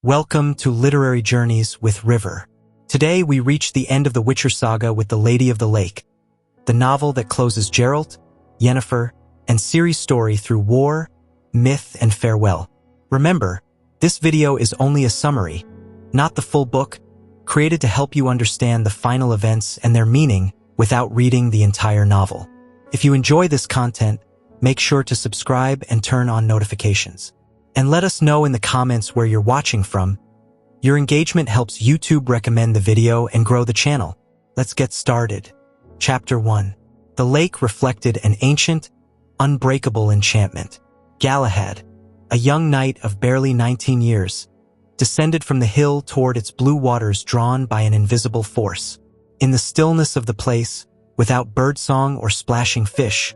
Welcome to Literary Journeys with River. Today we reach the end of the Witcher saga with The Lady of the Lake, the novel that closes Geralt, Yennefer, and Ciri's story through war, myth, and farewell. Remember, this video is only a summary, not the full book, created to help you understand the final events and their meaning without reading the entire novel. If you enjoy this content, make sure to subscribe and turn on notifications. And let us know in the comments where you're watching from. Your engagement helps YouTube recommend the video and grow the channel. Let's get started. Chapter 1. The lake reflected an ancient, unbreakable enchantment. Galahad, a young knight of barely 19 years, descended from the hill toward its blue waters drawn by an invisible force. In the stillness of the place, without birdsong or splashing fish,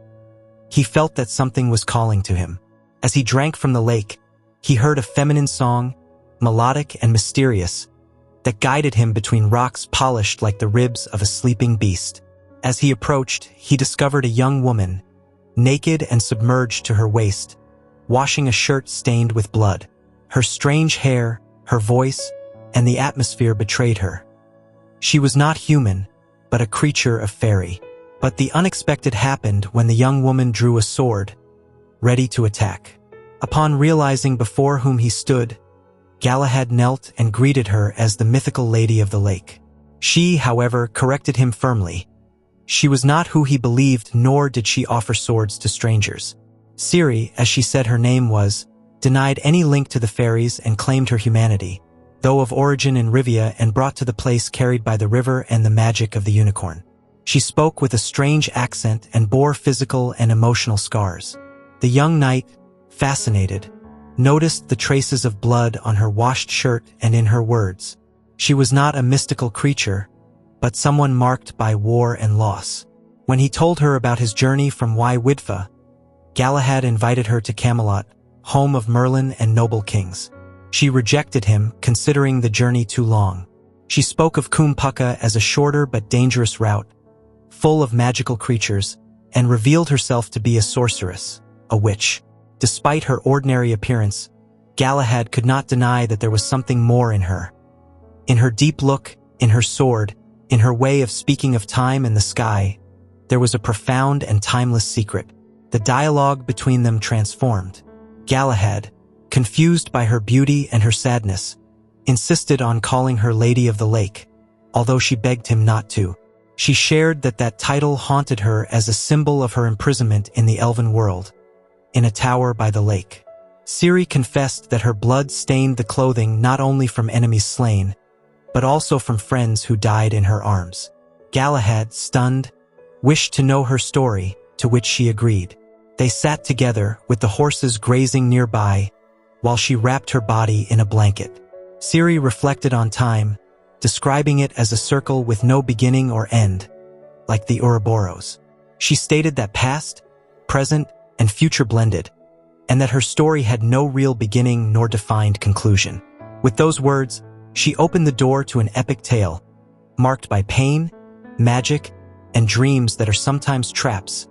he felt that something was calling to him. As he drank from the lake, he heard a feminine song, melodic and mysterious, that guided him between rocks polished like the ribs of a sleeping beast. As he approached, he discovered a young woman, naked and submerged to her waist, washing a shirt stained with blood. Her strange hair, her voice, and the atmosphere betrayed her. She was not human, but a creature of fairy. But the unexpected happened when the young woman drew a sword, ready to attack. Upon realizing before whom he stood, Galahad knelt and greeted her as the mythical Lady of the Lake. She, however, corrected him firmly. She was not who he believed, nor did she offer swords to strangers. Ciri, as she said her name was, denied any link to the fairies and claimed her humanity, though of origin in Rivia and brought to the place carried by the river and the magic of the unicorn. She spoke with a strange accent and bore physical and emotional scars. The young knight, fascinated, noticed the traces of blood on her washed shirt and in her words. She was not a mystical creature, but someone marked by war and loss. When he told her about his journey from Wydfa, Galahad invited her to Camelot, home of Merlin and noble kings. She rejected him, considering the journey too long. She spoke of Cúm-Pucca as a shorter but dangerous route, full of magical creatures, and revealed herself to be a sorceress, a witch. Despite her ordinary appearance, Galahad could not deny that there was something more in her. In her deep look, in her sword, in her way of speaking of time and the sky, there was a profound and timeless secret. The dialogue between them transformed. Galahad, confused by her beauty and her sadness, insisted on calling her Lady of the Lake, although she begged him not to. She shared that title haunted her as a symbol of her imprisonment in the elven world, in a tower by the lake. Ciri confessed that her blood stained the clothing not only from enemies slain, but also from friends who died in her arms. Galahad, stunned, wished to know her story, to which she agreed. They sat together, with the horses grazing nearby, while she wrapped her body in a blanket. Ciri reflected on time, describing it as a circle with no beginning or end, like the Ouroboros. She stated that past, present, and future blended, and that her story had no real beginning nor defined conclusion. With those words, she opened the door to an epic tale, marked by pain, magic, and dreams that are sometimes traps,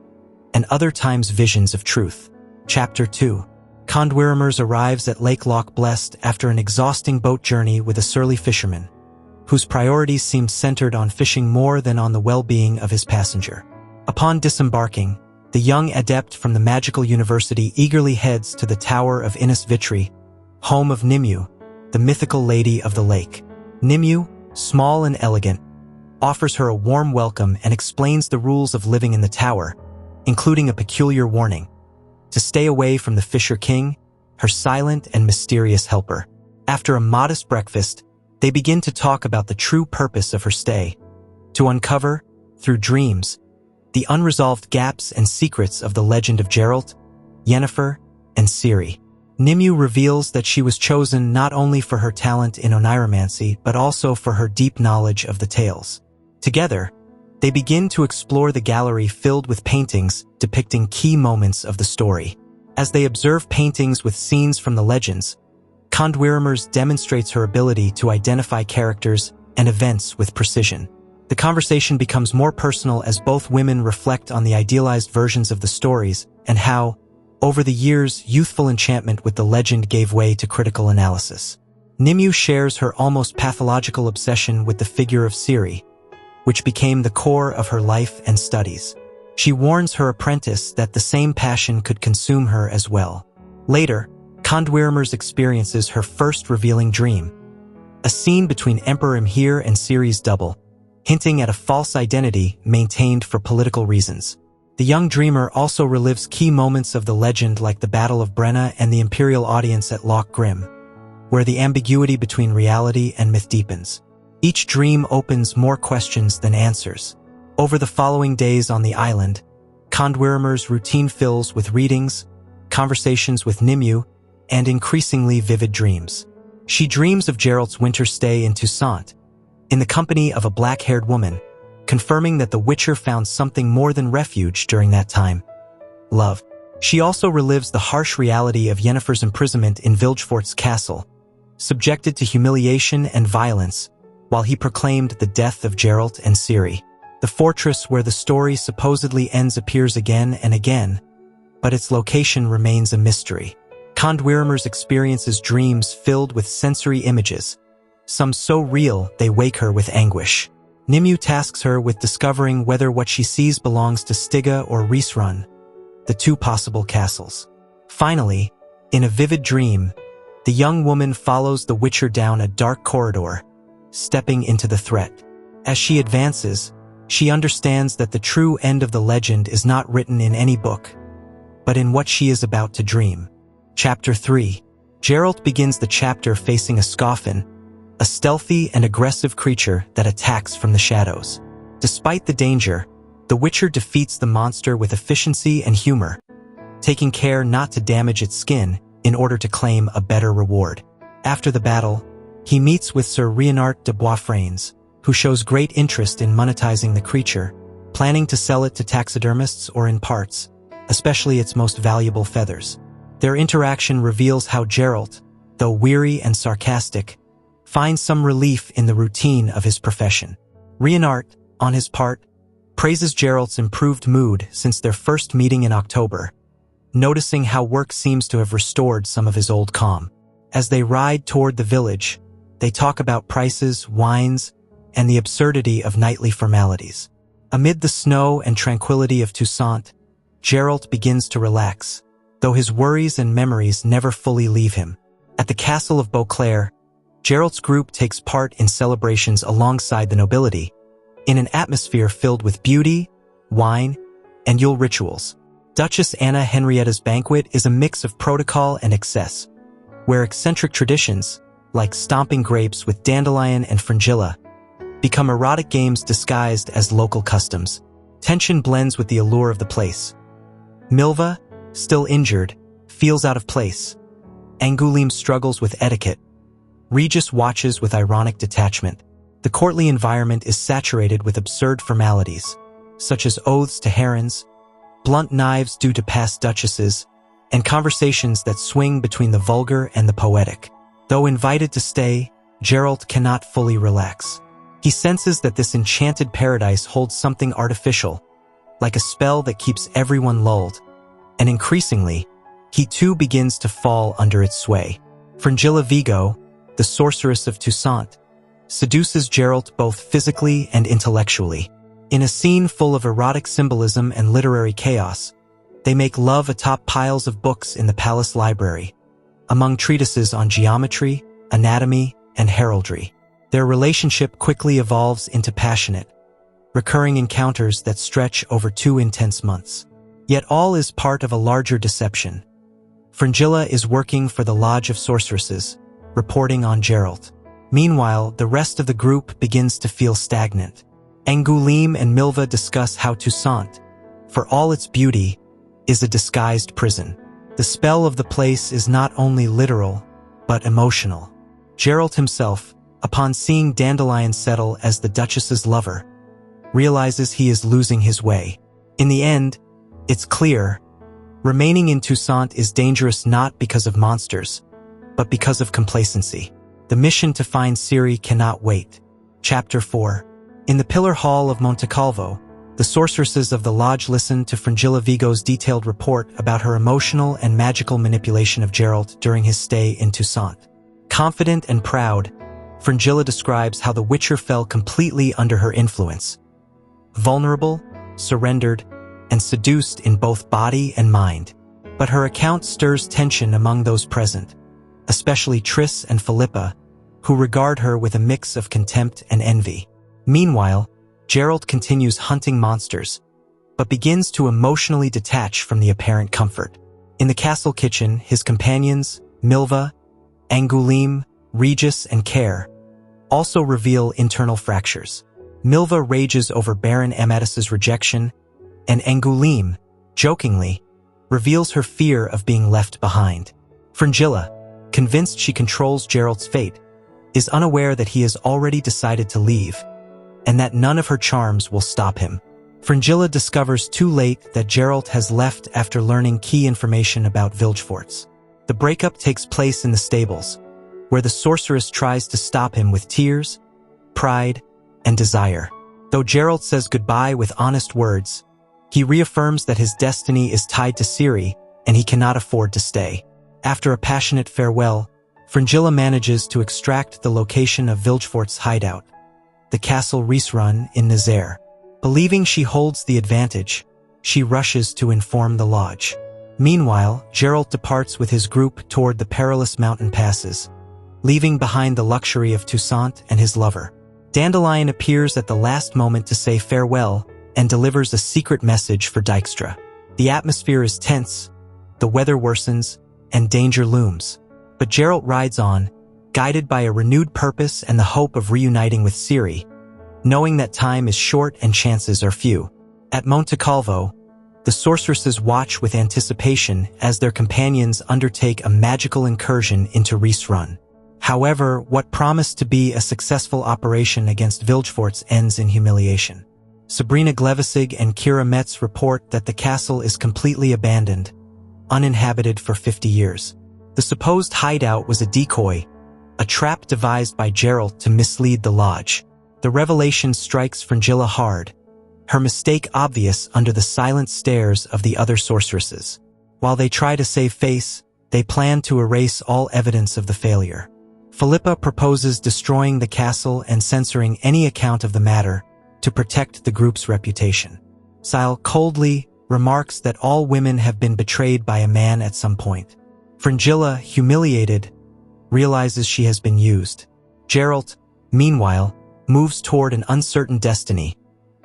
and other times visions of truth. Chapter 2. Condwyrmers arrives at Lake Loch Blessed after an exhausting boat journey with a surly fisherman, whose priorities seemed centered on fishing more than on the well-being of his passenger. Upon disembarking, the young adept from the magical university eagerly heads to the Tower of Innis Vitri, home of Nimue, the mythical Lady of the Lake. Nimue, small and elegant, offers her a warm welcome and explains the rules of living in the tower, including a peculiar warning: to stay away from the Fisher King, her silent and mysterious helper. After a modest breakfast, they begin to talk about the true purpose of her stay, to uncover, through dreams, the unresolved gaps and secrets of the legend of Geralt, Yennefer, and Ciri. Nimue reveals that she was chosen not only for her talent in oniromancy but also for her deep knowledge of the tales. Together, they begin to explore the gallery filled with paintings depicting key moments of the story. As they observe paintings with scenes from the legends, Condwyrmers demonstrates her ability to identify characters and events with precision. The conversation becomes more personal as both women reflect on the idealized versions of the stories and how, over the years, youthful enchantment with the legend gave way to critical analysis. Nimue shares her almost pathological obsession with the figure of Ciri, which became the core of her life and studies. She warns her apprentice that the same passion could consume her as well. Later, Condwyrmers experiences her first revealing dream, a scene between Emperor Imhir and Ciri's double, hinting at a false identity maintained for political reasons. The young dreamer also relives key moments of the legend like the Battle of Brenna and the Imperial audience at Loch Grim, where the ambiguity between reality and myth deepens. Each dream opens more questions than answers. Over the following days on the island, Condwyrmer's routine fills with readings, conversations with Nimue, and increasingly vivid dreams. She dreams of Geralt's winter stay in Toussaint, in the company of a black-haired woman, confirming that the Witcher found something more than refuge during that time: love. She also relives the harsh reality of Yennefer's imprisonment in Vilgefortz castle, subjected to humiliation and violence, while he proclaimed the death of Geralt and Ciri. The fortress where the story supposedly ends appears again and again, but its location remains a mystery. Condwyrmers experiences dreams filled with sensory images, some so real they wake her with anguish. Nimue tasks her with discovering whether what she sees belongs to Stygia or Rhysrun, the two possible castles. Finally, in a vivid dream, the young woman follows the Witcher down a dark corridor, stepping into the threat. As she advances, she understands that the true end of the legend is not written in any book, but in what she is about to dream. Chapter 3. Geralt begins the chapter facing a Scoffin, a stealthy and aggressive creature that attacks from the shadows. Despite the danger, the Witcher defeats the monster with efficiency and humor, taking care not to damage its skin in order to claim a better reward. After the battle, he meets with Sir Reinhard de Boisfrains, who shows great interest in monetizing the creature, planning to sell it to taxidermists or in parts, especially its most valuable feathers. Their interaction reveals how Geralt, though weary and sarcastic, finds some relief in the routine of his profession. Reinhard, on his part, praises Geralt's improved mood since their first meeting in October, noticing how work seems to have restored some of his old calm. As they ride toward the village, they talk about prices, wines, and the absurdity of nightly formalities. Amid the snow and tranquility of Toussaint, Geralt begins to relax, though his worries and memories never fully leave him. At the castle of Beauclair, Geralt's group takes part in celebrations alongside the nobility, in an atmosphere filled with beauty, wine, and Yule rituals. Duchess Anna Henrietta's banquet is a mix of protocol and excess, where eccentric traditions, like stomping grapes with dandelion and fringilla, become erotic games disguised as local customs. Tension blends with the allure of the place. Milva, still injured, feels out of place. Angoulême struggles with etiquette. Regis watches with ironic detachment. The courtly environment is saturated with absurd formalities, such as oaths to herons, blunt knives due to past duchesses, and conversations that swing between the vulgar and the poetic. Though invited to stay, Geralt cannot fully relax. He senses that this enchanted paradise holds something artificial, like a spell that keeps everyone lulled, and increasingly, he too begins to fall under its sway. Fringilla Vigo, the sorceress of Toussaint, seduces Geralt both physically and intellectually. In a scene full of erotic symbolism and literary chaos, they make love atop piles of books in the palace library, among treatises on geometry, anatomy, and heraldry. Their relationship quickly evolves into passionate, recurring encounters that stretch over 2 intense months. Yet all is part of a larger deception. Fringilla is working for the Lodge of Sorceresses, reporting on Geralt. Meanwhile, the rest of the group begins to feel stagnant. Angoulême and Milva discuss how Toussaint, for all its beauty, is a disguised prison. The spell of the place is not only literal, but emotional. Geralt himself, upon seeing Dandelion settle as the Duchess's lover, realizes he is losing his way. In the end, it's clear, remaining in Toussaint is dangerous not because of monsters, but because of complacency. The mission to find Ciri cannot wait. Chapter 4. In the Pillar Hall of Montecalvo, the sorceresses of the lodge listen to Fringilla Vigo's detailed report about her emotional and magical manipulation of Geralt during his stay in Toussaint. Confident and proud, Fringilla describes how the Witcher fell completely under her influence. Vulnerable, surrendered, and seduced in both body and mind. But her account stirs tension among those present, especially Triss and Philippa, who regard her with a mix of contempt and envy. Meanwhile, Geralt continues hunting monsters, but begins to emotionally detach from the apparent comfort. In the castle kitchen, his companions, Milva, Angoulême, Regis, and Care, also reveal internal fractures. Milva rages over Baron Amadis's rejection, and Angoulême, jokingly, reveals her fear of being left behind. Fringilla, convinced she controls Geralt's fate, is unaware that he has already decided to leave, and that none of her charms will stop him. Fringilla discovers too late that Geralt has left after learning key information about Vilgefortz. The breakup takes place in the stables, where the sorceress tries to stop him with tears, pride, and desire. Though Geralt says goodbye with honest words, he reaffirms that his destiny is tied to Ciri and he cannot afford to stay. After a passionate farewell, Fringilla manages to extract the location of Vilgefortz's hideout, the castle Rhysrun in Nazaire. Believing she holds the advantage, she rushes to inform the lodge. Meanwhile, Geralt departs with his group toward the perilous mountain passes, leaving behind the luxury of Toussaint and his lover. Dandelion appears at the last moment to say farewell and delivers a secret message for Dijkstra. The atmosphere is tense, the weather worsens, and danger looms. But Geralt rides on, guided by a renewed purpose and the hope of reuniting with Ciri, knowing that time is short and chances are few. At Monte Calvo, the sorceresses watch with anticipation as their companions undertake a magical incursion into Rhysrun. However, what promised to be a successful operation against Vilgefortz ends in humiliation. Sabrina Glevissig and Kira Metz report that the castle is completely abandoned, uninhabited for 50 years. The supposed hideout was a decoy, a trap devised by Geralt to mislead the lodge. The revelation strikes Fringilla hard, her mistake obvious under the silent stares of the other sorceresses. While they try to save face, they plan to erase all evidence of the failure. Philippa proposes destroying the castle and censoring any account of the matter to protect the group's reputation. Sile coldly remarks that all women have been betrayed by a man at some point. Fringilla, humiliated, realizes she has been used. Geralt, meanwhile, moves toward an uncertain destiny,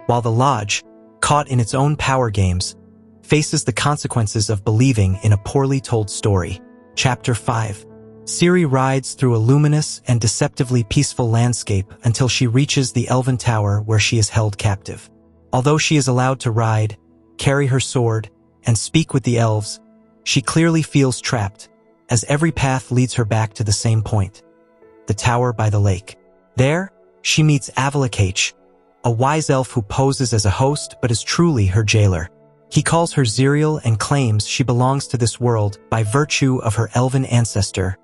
while the lodge, caught in its own power games, faces the consequences of believing in a poorly told story. Chapter 5. Ciri rides through a luminous and deceptively peaceful landscape until she reaches the Elven Tower where she is held captive. Although she is allowed to ride, carry her sword, and speak with the elves, she clearly feels trapped, as every path leads her back to the same point, the tower by the lake. There, she meets Avalokach, a wise elf who poses as a host but is truly her jailer. He calls her Ziriel and claims she belongs to this world by virtue of her elven ancestor,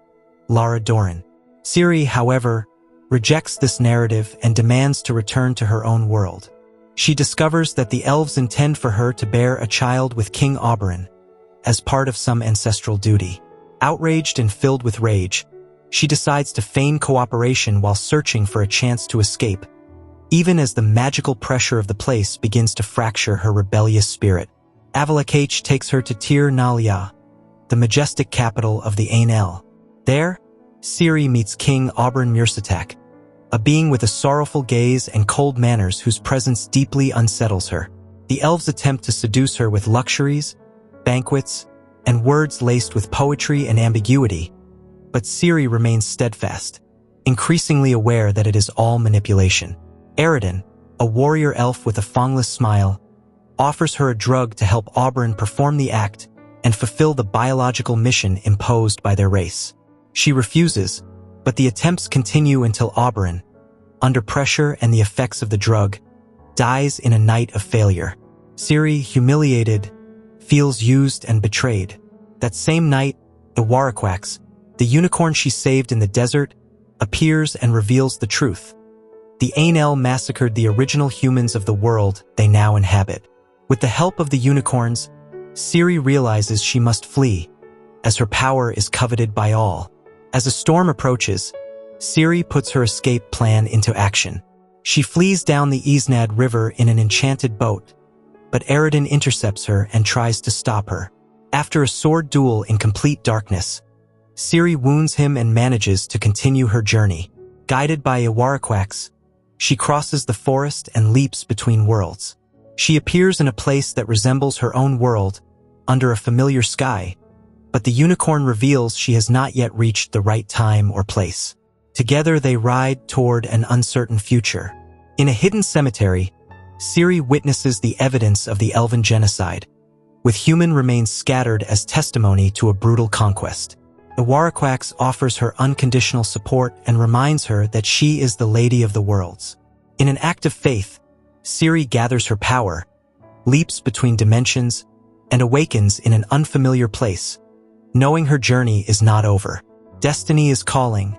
Lara Dorren. Ciri, however, rejects this narrative and demands to return to her own world. She discovers that the elves intend for her to bear a child with King Oberyn, as part of some ancestral duty. Outraged and filled with rage, she decides to feign cooperation while searching for a chance to escape, even as the magical pressure of the place begins to fracture her rebellious spirit. Avalokach takes her to Tir Nalia, the majestic capital of the Ain-El. There, Ciri meets King Oberyn Mursatak, a being with a sorrowful gaze and cold manners whose presence deeply unsettles her. The elves attempt to seduce her with luxuries, banquets, and words laced with poetry and ambiguity, but Ciri remains steadfast, increasingly aware that it is all manipulation. Eredin, a warrior elf with a fangless smile, offers her a drug to help Oberyn perform the act and fulfill the biological mission imposed by their race. She refuses, but the attempts continue until Oberyn, under pressure and the effects of the drug, dies in a night of failure. Ciri, humiliated, feels used and betrayed. That same night, the Warraquax, the unicorn she saved in the desert, appears and reveals the truth. The Ain-El massacred the original humans of the world they now inhabit. With the help of the unicorns, Ciri realizes she must flee, as her power is coveted by all. As a storm approaches, Ciri puts her escape plan into action. She flees down the Isnad River in an enchanted boat, but Eredin intercepts her and tries to stop her. After a sword duel in complete darkness, Ciri wounds him and manages to continue her journey. Guided by Iwaraquax, she crosses the forest and leaps between worlds. She appears in a place that resembles her own world, under a familiar sky, but the unicorn reveals she has not yet reached the right time or place. Together they ride toward an uncertain future. In a hidden cemetery, Ciri witnesses the evidence of the elven genocide, with human remains scattered as testimony to a brutal conquest. Iwaraquax offers her unconditional support and reminds her that she is the Lady of the Worlds. In an act of faith, Ciri gathers her power, leaps between dimensions, and awakens in an unfamiliar place, knowing her journey is not over. Destiny is calling,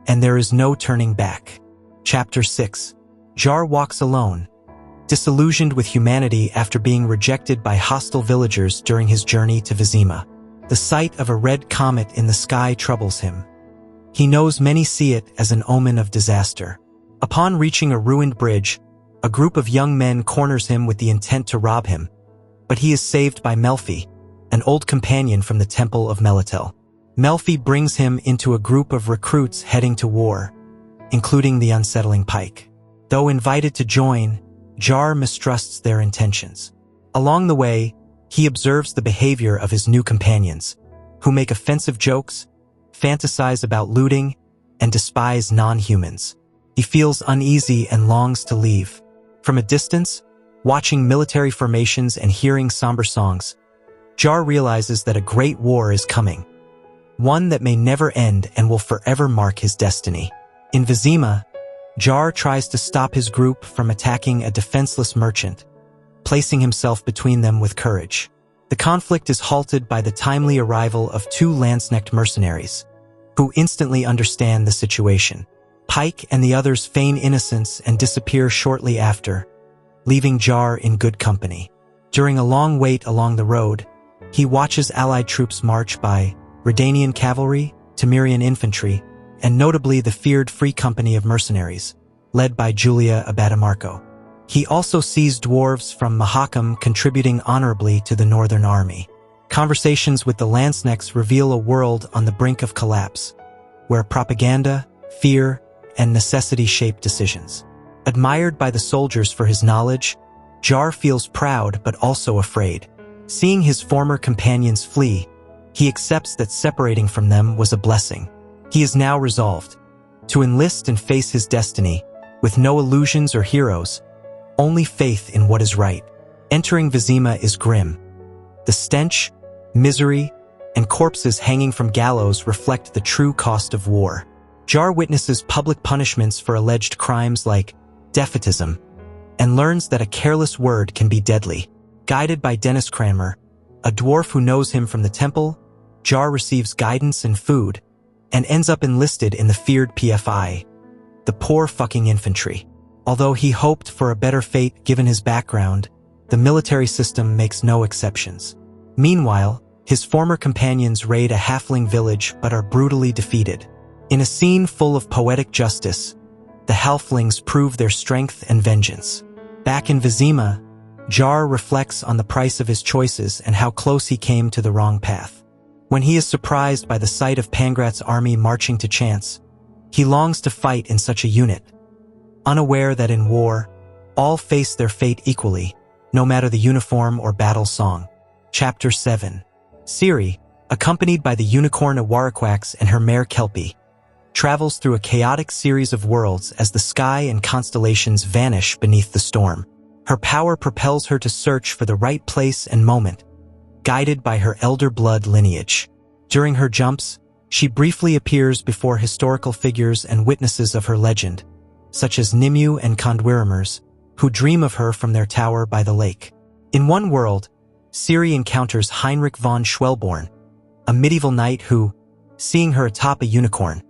and there is no turning back. Chapter 6. Jar walks alone, disillusioned with humanity after being rejected by hostile villagers during his journey to Vizima. The sight of a red comet in the sky troubles him. He knows many see it as an omen of disaster. Upon reaching a ruined bridge, a group of young men corners him with the intent to rob him, but he is saved by Melfi, an old companion from the Temple of Melitel. Melfi brings him into a group of recruits heading to war, including the unsettling Pike. Though invited to join, Jar mistrusts their intentions. Along the way, he observes the behavior of his new companions, who make offensive jokes, fantasize about looting, and despise non-humans. He feels uneasy and longs to leave. From a distance, watching military formations and hearing somber songs, Jar realizes that a great war is coming, one that may never end and will forever mark his destiny. In Vizima, Jar tries to stop his group from attacking a defenseless merchant, placing himself between them with courage. The conflict is halted by the timely arrival of two Landsnecht mercenaries, who instantly understand the situation. Pike and the others feign innocence and disappear shortly after, leaving Jar in good company. During a long wait along the road, he watches Allied troops march by, Redanian cavalry, Temerian infantry, and notably the feared Free Company of Mercenaries, led by Julia Abadamarco. He also sees dwarves from Mahakam contributing honorably to the Northern Army. Conversations with the Landsnechts reveal a world on the brink of collapse, where propaganda, fear, and necessity shape decisions. Admired by the soldiers for his knowledge, Jar feels proud but also afraid. Seeing his former companions flee, he accepts that separating from them was a blessing. He is now resolved to enlist and face his destiny, with no illusions or heroes, only faith in what is right. Entering Vizima is grim. The stench, misery, and corpses hanging from gallows reflect the true cost of war. Jar witnesses public punishments for alleged crimes like defetism, and learns that a careless word can be deadly. Guided by Dennis Cranmer, a dwarf who knows him from the temple, Jar receives guidance and food, and ends up enlisted in the feared PFI, the poor fucking infantry. Although he hoped for a better fate given his background, the military system makes no exceptions. Meanwhile, his former companions raid a halfling village but are brutally defeated. In a scene full of poetic justice, the halflings prove their strength and vengeance. Back in Vizima, Jar reflects on the price of his choices and how close he came to the wrong path. When he is surprised by the sight of Pangrat's army marching to Chance, he longs to fight in such a unit, unaware that in war, all face their fate equally, no matter the uniform or battle song. Chapter 7. Ciri, accompanied by the unicorn Iwaraquax and her mare Kelpie, travels through a chaotic series of worlds as the sky and constellations vanish beneath the storm. Her power propels her to search for the right place and moment, guided by her elder blood lineage. During her jumps, she briefly appears before historical figures and witnesses of her legend, such as Nimue and Condwiramers, who dream of her from their tower by the lake. In one world, Ciri encounters Heinrich von Schwellborn, a medieval knight who, seeing her atop a unicorn,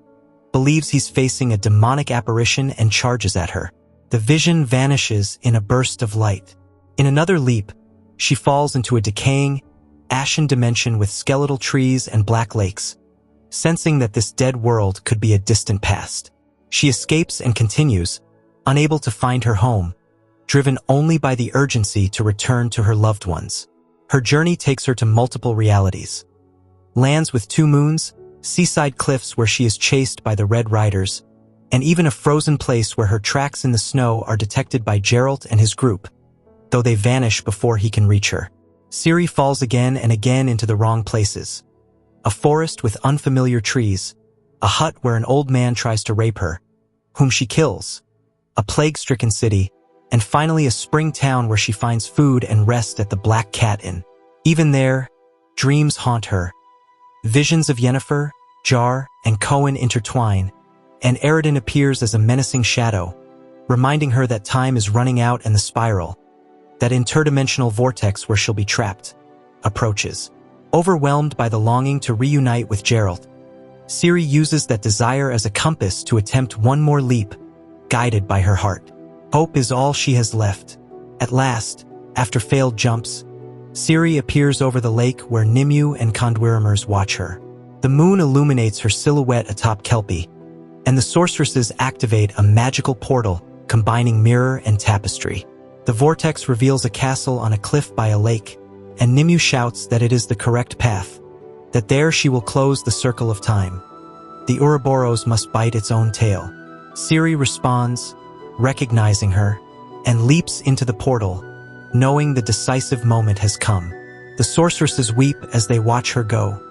believes he's facing a demonic apparition and charges at her. The vision vanishes in a burst of light. In another leap, she falls into a decaying, ashen dimension with skeletal trees and black lakes, sensing that this dead world could be a distant past. She escapes and continues, unable to find her home, driven only by the urgency to return to her loved ones. Her journey takes her to multiple realities. Lands with 2 moons, seaside cliffs where she is chased by the Red Riders, and even a frozen place where her tracks in the snow are detected by Geralt and his group, though they vanish before he can reach her. Ciri falls again and again into the wrong places. A forest with unfamiliar trees, a hut where an old man tries to rape her, whom she kills, a plague-stricken city, and finally a spring town where she finds food and rest at the Black Cat Inn. Even there, dreams haunt her. Visions of Yennefer, Jar, and Cohen intertwine, and Eredin appears as a menacing shadow, reminding her that time is running out and the spiral, that interdimensional vortex where she'll be trapped, approaches. Overwhelmed by the longing to reunite with Geralt, Ciri uses that desire as a compass to attempt one more leap, guided by her heart. Hope is all she has left. At last, after failed jumps, Ciri appears over the lake where Nimue and Converge watch her. The moon illuminates her silhouette atop Kelpie, and the sorceresses activate a magical portal combining mirror and tapestry. The vortex reveals a castle on a cliff by a lake, and Nimue shouts that it is the correct path, that there she will close the circle of time. The Ouroboros must bite its own tail. Ciri responds, recognizing her, and leaps into the portal, knowing the decisive moment has come. The sorceresses weep as they watch her go,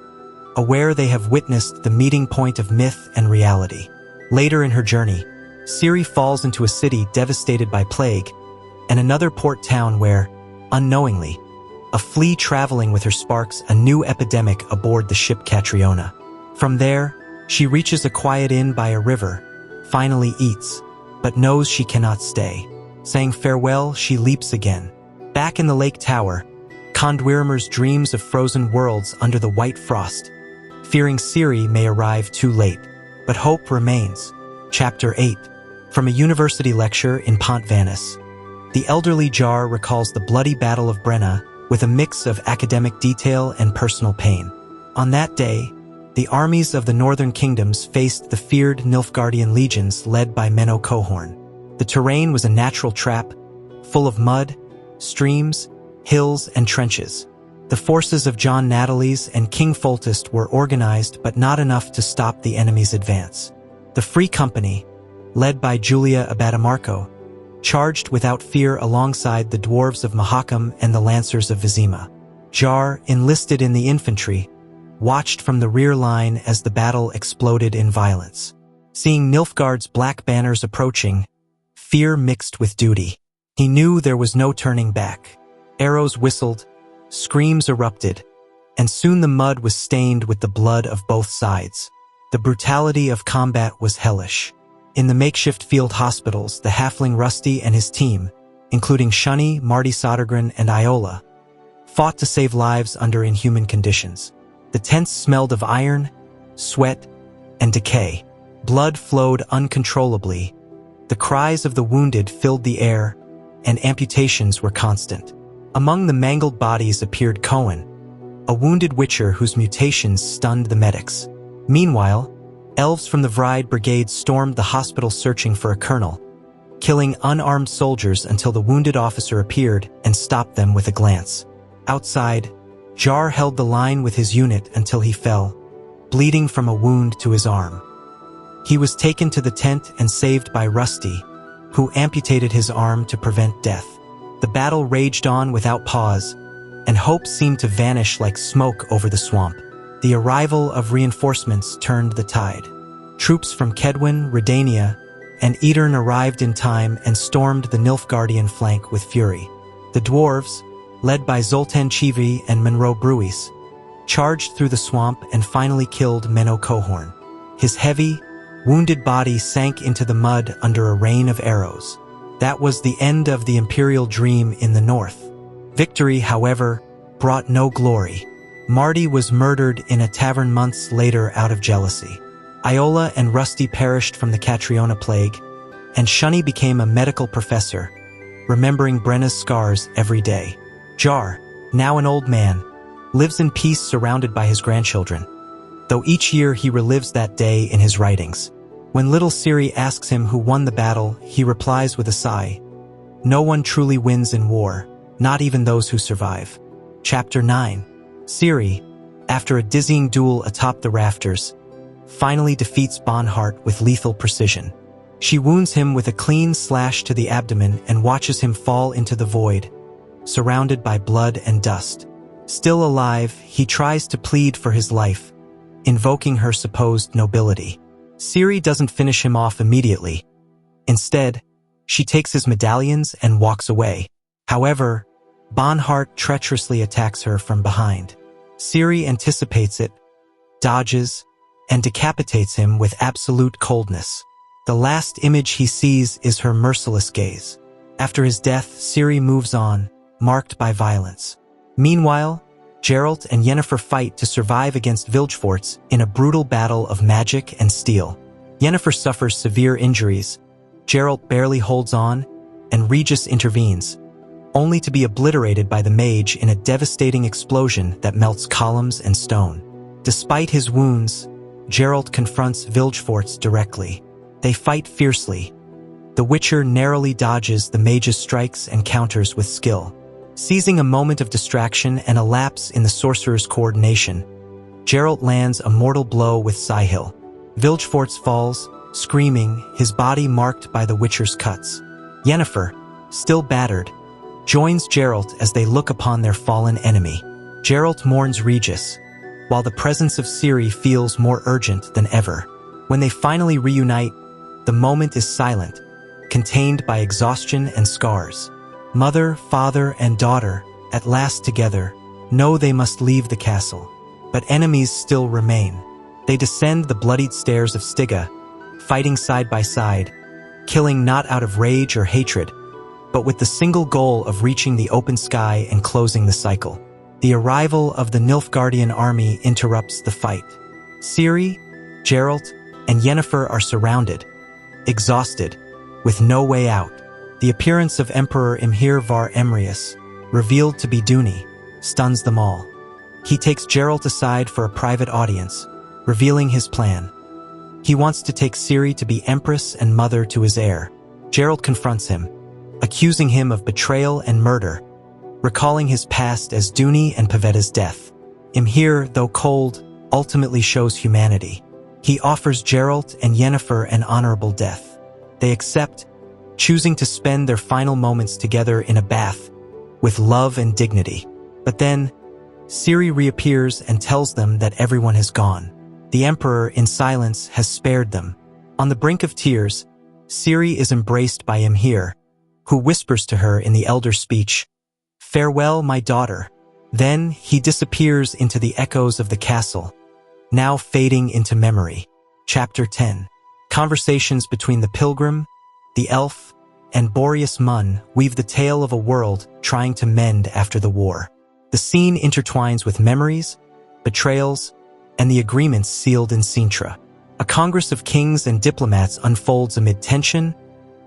aware they have witnessed the meeting point of myth and reality. Later in her journey, Ciri falls into a city devastated by plague, and another port town where, unknowingly, a flea traveling with her sparks a new epidemic aboard the ship Catriona. From there, she reaches a quiet inn by a river, finally eats, but knows she cannot stay. Saying farewell, she leaps again. Back in the lake tower, Converge dreams of frozen worlds under the white frost, fearing Ciri may arrive too late. But hope remains. Chapter 8. From a university lecture in Pont Vanus, the elderly Jar recalls the bloody Battle of Brenna with a mix of academic detail and personal pain. On that day, the armies of the northern kingdoms faced the feared Nilfgaardian legions led by Menno Cohorn. The terrain was a natural trap, full of mud, streams, hills, and trenches. The forces of John Natalies and King Foltest were organized but not enough to stop the enemy's advance. The Free Company, led by Julia Abadamarco, charged without fear alongside the dwarves of Mahakam and the lancers of Vizima. Jar, enlisted in the infantry, watched from the rear line as the battle exploded in violence. Seeing Nilfgaard's black banners approaching, fear mixed with duty. He knew there was no turning back. Arrows whistled, screams erupted, and soon the mud was stained with the blood of both sides. The brutality of combat was hellish. In the makeshift field hospitals, the halfling Rusty and his team, including Shunny, Marty Sodergren, and Iola, fought to save lives under inhuman conditions. The tents smelled of iron, sweat, and decay. Blood flowed uncontrollably. The cries of the wounded filled the air, and amputations were constant. Among the mangled bodies appeared Cohen, a wounded witcher whose mutations stunned the medics. Meanwhile, elves from the Vride Brigade stormed the hospital searching for a colonel, killing unarmed soldiers until the wounded officer appeared and stopped them with a glance. Outside, Jar held the line with his unit until he fell, bleeding from a wound to his arm. He was taken to the tent and saved by Rusty, who amputated his arm to prevent death. The battle raged on without pause, and hope seemed to vanish like smoke over the swamp. The arrival of reinforcements turned the tide. Troops from Kedwin, Redania, and Edern arrived in time and stormed the Nilfgaardian flank with fury. The dwarves, led by Zoltan Chivi and Monroe Bruis, charged through the swamp and finally killed Menno Cohorn. His heavy, wounded body sank into the mud under a rain of arrows. That was the end of the Imperial dream in the north. Victory, however, brought no glory. Marty was murdered in a tavern months later out of jealousy. Iola and Rusty perished from the Catriona plague, and Shunny became a medical professor, remembering Brenna's scars every day. Jar, now an old man, lives in peace surrounded by his grandchildren. though each year he relives that day in his writings. When little Ciri asks him who won the battle, he replies with a sigh, "No one truly wins in war, not even those who survive." Chapter 9. Ciri, after a dizzying duel atop the rafters, finally defeats Bonhart with lethal precision. She wounds him with a clean slash to the abdomen and watches him fall into the void, surrounded by blood and dust. Still alive, he tries to plead for his life, invoking her supposed nobility. Ciri doesn't finish him off immediately. Instead, she takes his medallions and walks away. However, Bonhart treacherously attacks her from behind. Ciri anticipates it, dodges, and decapitates him with absolute coldness. The last image he sees is her merciless gaze. After his death, Ciri moves on, marked by violence. Meanwhile, Geralt and Yennefer fight to survive against Vilgefortz in a brutal battle of magic and steel. Yennefer suffers severe injuries, Geralt barely holds on, and Regis intervenes, only to be obliterated by the mage in a devastating explosion that melts columns and stone. Despite his wounds, Geralt confronts Vilgefortz directly. They fight fiercely. The Witcher narrowly dodges the mage's strikes and counters with skill. Seizing a moment of distraction and a lapse in the sorcerer's coordination, Geralt lands a mortal blow with Sihil. Vilgefortz falls, screaming, his body marked by the Witcher's cuts. Yennefer, still battered, joins Geralt as they look upon their fallen enemy. Geralt mourns Regis, while the presence of Ciri feels more urgent than ever. When they finally reunite, the moment is silent, contained by exhaustion and scars. Mother, father, and daughter, at last together, know they must leave the castle. But enemies still remain. They descend the bloodied stairs of Stygia, fighting side by side, killing not out of rage or hatred, but with the single goal of reaching the open sky and closing the cycle. The arrival of the Nilfgaardian army interrupts the fight. Ciri, Geralt, and Yennefer are surrounded, exhausted, with no way out. The appearance of Emperor Imhir var Emrius, revealed to be Duny, stuns them all. He takes Geralt aside for a private audience, revealing his plan. He wants to take Ciri to be empress and mother to his heir. Geralt confronts him, accusing him of betrayal and murder, recalling his past as Duny and Pavetta's death. Imhir, though cold, ultimately shows humanity. He offers Geralt and Yennefer an honorable death. They accept, choosing to spend their final moments together in a bath, with love and dignity. But then, Ciri reappears and tells them that everyone has gone. The Emperor, in silence, has spared them. On the brink of tears, Ciri is embraced by Imhir, who whispers to her in the elder speech, "Farewell, my daughter." Then he disappears into the echoes of the castle, now fading into memory. Chapter 10. Conversations between the pilgrim, the elf, and Boreas Mun weave the tale of a world trying to mend after the war. The scene intertwines with memories, betrayals, and the agreements sealed in Cintra. A congress of kings and diplomats unfolds amid tension,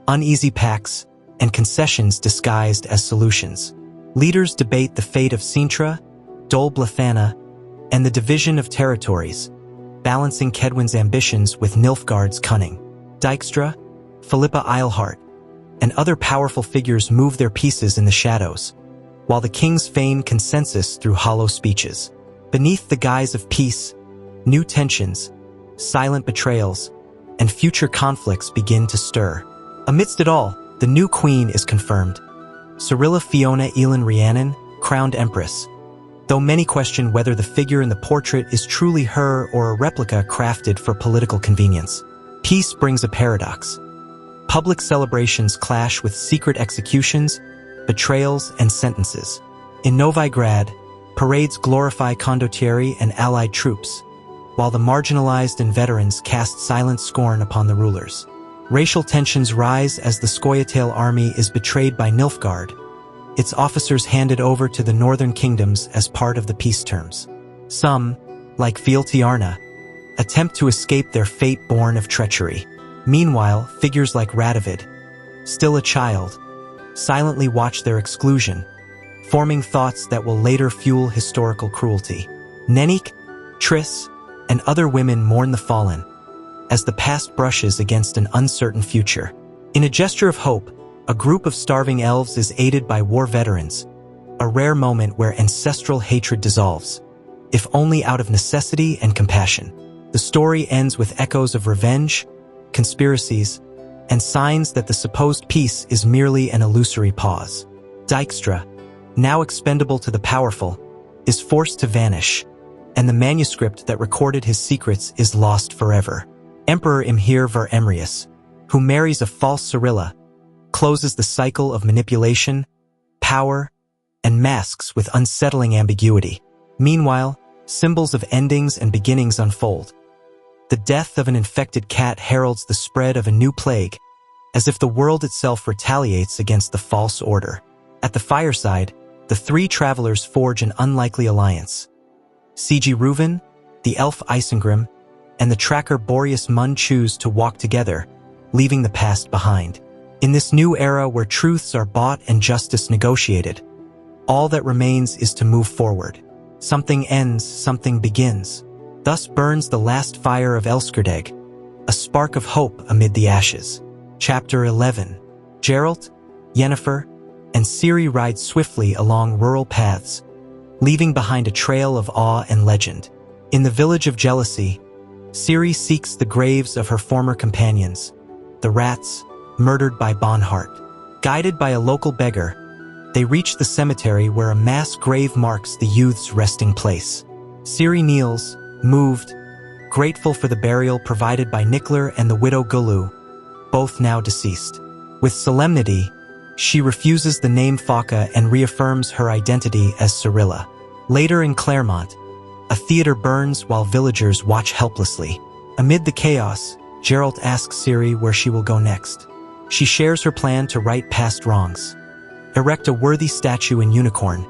uneasy pacts, and concessions disguised as solutions. Leaders debate the fate of Cintra, Dol Blathanna, and the division of territories, balancing Kedwin's ambitions with Nilfgaard's cunning. Dijkstra, Philippa Eilhart, and other powerful figures move their pieces in the shadows, while the kings feign consensus through hollow speeches. Beneath the guise of peace, new tensions, silent betrayals, and future conflicts begin to stir. Amidst it all, the new queen is confirmed, Cirilla Fiona Elin Rhiannon, crowned empress, though many question whether the figure in the portrait is truly her or a replica crafted for political convenience. Peace brings a paradox. Public celebrations clash with secret executions, betrayals, and sentences. In Novigrad, parades glorify condottieri and allied troops, while the marginalized and veterans cast silent scorn upon the rulers. Racial tensions rise as the Scoia'tael army is betrayed by Nilfgaard, its officers handed over to the northern kingdoms as part of the peace terms. Some, like Fieltiarna, attempt to escape their fate born of treachery. Meanwhile, figures like Radovid, still a child, silently watch their exclusion, forming thoughts that will later fuel historical cruelty. Nennik, Triss, and other women mourn the fallen, as the past brushes against an uncertain future. In a gesture of hope, a group of starving elves is aided by war veterans, a rare moment where ancestral hatred dissolves, if only out of necessity and compassion. The story ends with echoes of revenge, conspiracies, and signs that the supposed peace is merely an illusory pause. Dijkstra, now expendable to the powerful, is forced to vanish, and the manuscript that recorded his secrets is lost forever. Emperor Imhir Ver Emrius, who marries a false Cirilla, closes the cycle of manipulation, power, and masks with unsettling ambiguity. Meanwhile, symbols of endings and beginnings unfold. The death of an infected cat heralds the spread of a new plague, as if the world itself retaliates against the false order. At the fireside, the three travelers forge an unlikely alliance. Sigi Reuven, the elf Isengrim, and the tracker Boreas Mun choose to walk together, leaving the past behind. In this new era where truths are bought and justice negotiated, all that remains is to move forward. Something ends, something begins. Thus burns the last fire of Elskerdeg, a spark of hope amid the ashes. Chapter 11. Geralt, Yennefer, and Ciri ride swiftly along rural paths, leaving behind a trail of awe and legend. In the village of Jealousy, Ciri seeks the graves of her former companions, the rats, murdered by Bonhart. Guided by a local beggar, they reach the cemetery where a mass grave marks the youth's resting place. Ciri kneels, moved, grateful for the burial provided by Nickler and the widow Gulu, both now deceased. With solemnity, she refuses the name Faka and reaffirms her identity as Cirilla. Later in Claremont, a theater burns while villagers watch helplessly. Amid the chaos, Geralt asks Ciri where she will go next. She shares her plan to right past wrongs. Erect a worthy statue in Unicorn,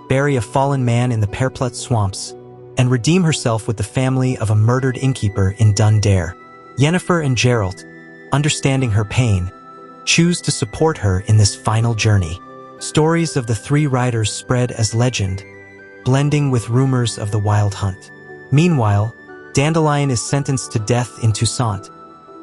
bury a fallen man in the Perplut swamps, and redeem herself with the family of a murdered innkeeper in Dun Dare. Yennefer and Geralt, understanding her pain, choose to support her in this final journey. Stories of the three riders spread as legend, blending with rumors of the wild hunt. Meanwhile, Dandelion is sentenced to death in Toussaint,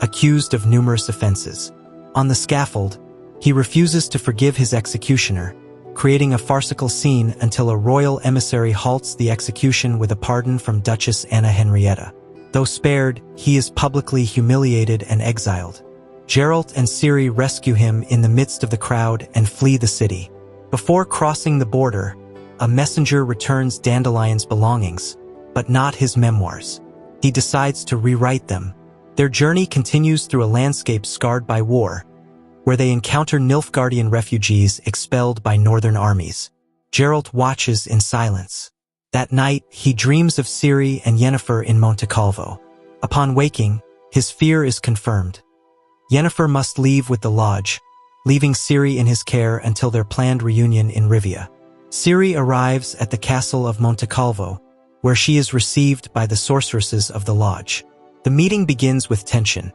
accused of numerous offenses. On the scaffold, he refuses to forgive his executioner, creating a farcical scene until a royal emissary halts the execution with a pardon from Duchess Anna Henrietta. Though spared, he is publicly humiliated and exiled. Geralt and Ciri rescue him in the midst of the crowd and flee the city. Before crossing the border, a messenger returns Dandelion's belongings, but not his memoirs. He decides to rewrite them. Their journey continues through a landscape scarred by war, where they encounter Nilfgaardian refugees expelled by northern armies. Geralt watches in silence. That night, he dreams of Ciri and Yennefer in Monte Calvo. Upon waking, his fear is confirmed. Yennefer must leave with the lodge, leaving Ciri in his care until their planned reunion in Rivia. Ciri arrives at the castle of Monte Calvo, where she is received by the sorceresses of the lodge. The meeting begins with tension.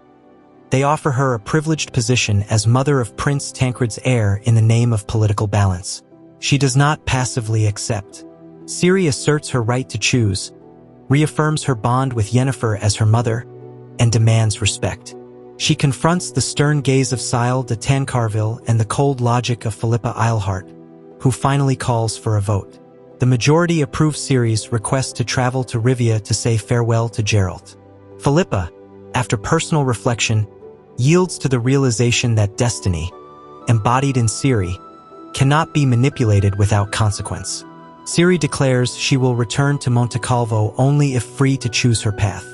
They offer her a privileged position as mother of Prince Tancred's heir in the name of political balance. She does not passively accept. Ciri asserts her right to choose, reaffirms her bond with Yennefer as her mother, and demands respect. She confronts the stern gaze of Sile de Tancarville and the cold logic of Philippa Eilhart, who finally calls for a vote. The majority approve Ciri's request to travel to Rivia to say farewell to Geralt. Philippa, after personal reflection, yields to the realization that destiny, embodied in Ciri, cannot be manipulated without consequence. Ciri declares she will return to Monte Calvo only if free to choose her path.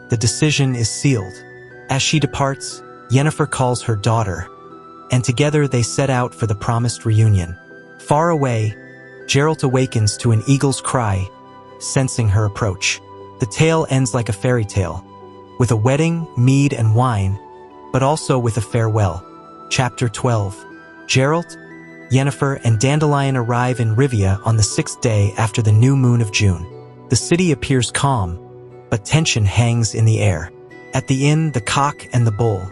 The decision is sealed. As she departs, Yennefer calls her daughter, and together they set out for the promised reunion. Far away, Geralt awakens to an eagle's cry, sensing her approach. The tale ends like a fairy tale, with a wedding, mead, and wine, but also with a farewell. Chapter 12. Geralt, Yennefer, and Dandelion arrive in Rivia on the 6th day after the new moon of June. The city appears calm, but tension hangs in the air. At the inn, the Cock and the Bull,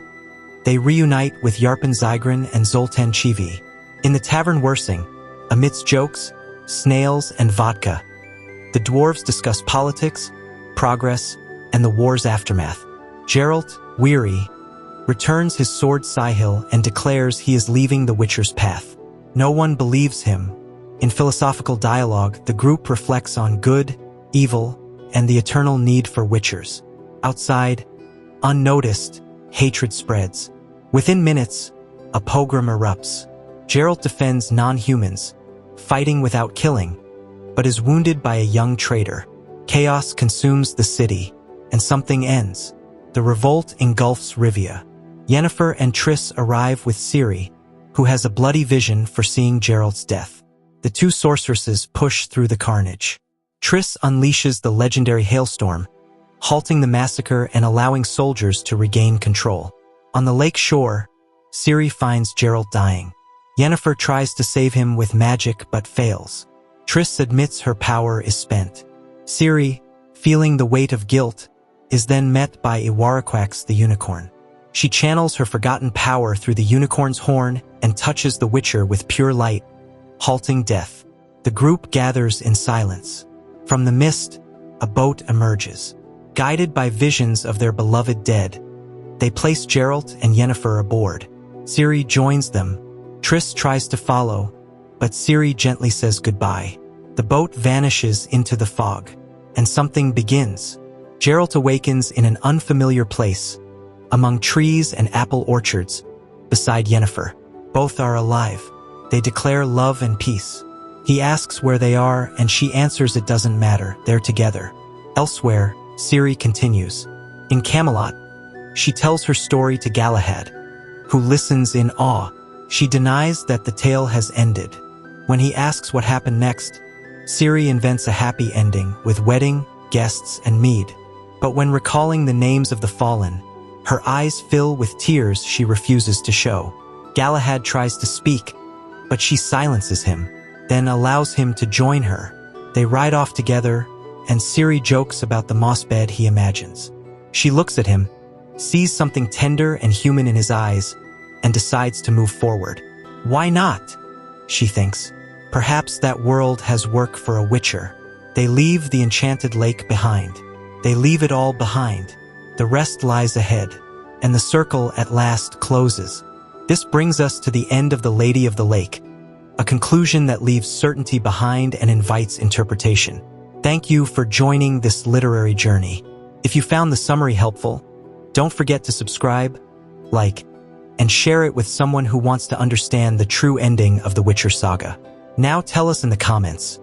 they reunite with Yarpen Zygrin and Zoltan Chivi. In the tavern Wersing, amidst jokes, snails, and vodka, the dwarves discuss politics, progress, and the war's aftermath. Geralt, weary, returns his sword Sihil and declares he is leaving the Witcher's path. No one believes him. In philosophical dialogue, the group reflects on good, evil, and the eternal need for Witchers. Outside, unnoticed, hatred spreads. Within minutes, a pogrom erupts. Geralt defends non-humans, fighting without killing, but is wounded by a young traitor. Chaos consumes the city, and something ends. The revolt engulfs Rivia. Yennefer and Triss arrive with Ciri, who has a bloody vision foreseeing Geralt's death. The two sorceresses push through the carnage. Triss unleashes the legendary hailstorm, halting the massacre and allowing soldiers to regain control. On the lake shore, Ciri finds Geralt dying. Yennefer tries to save him with magic but fails. Triss admits her power is spent. Ciri, feeling the weight of guilt, is then met by Iwaraquax the unicorn. She channels her forgotten power through the unicorn's horn and touches the Witcher with pure light, halting death. The group gathers in silence. From the mist, a boat emerges. Guided by visions of their beloved dead, they place Geralt and Yennefer aboard. Ciri joins them. Triss tries to follow, but Ciri gently says goodbye. The boat vanishes into the fog, and something begins. Geralt awakens in an unfamiliar place, among trees and apple orchards, beside Yennefer. Both are alive. They declare love and peace. He asks where they are, and she answers it doesn't matter, they're together. Elsewhere, Ciri continues. In Camelot, she tells her story to Galahad, who listens in awe. She denies that the tale has ended. When he asks what happened next, Ciri invents a happy ending with wedding, guests, and mead. But when recalling the names of the fallen, her eyes fill with tears she refuses to show. Galahad tries to speak, but she silences him, then allows him to join her. They ride off together, and Ciri jokes about the moss bed he imagines. She looks at him, sees something tender and human in his eyes, and decides to move forward. Why not? She thinks. Perhaps that world has work for a Witcher. They leave the enchanted lake behind. They leave it all behind. The rest lies ahead, and the circle at last closes. This brings us to the end of The Lady of the Lake, a conclusion that leaves certainty behind and invites interpretation. Thank you for joining this literary journey. If you found the summary helpful, don't forget to subscribe, like, and share it with someone who wants to understand the true ending of the Witcher saga. Now tell us in the comments,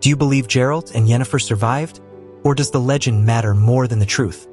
do you believe Geralt and Yennefer survived? Or does the legend matter more than the truth?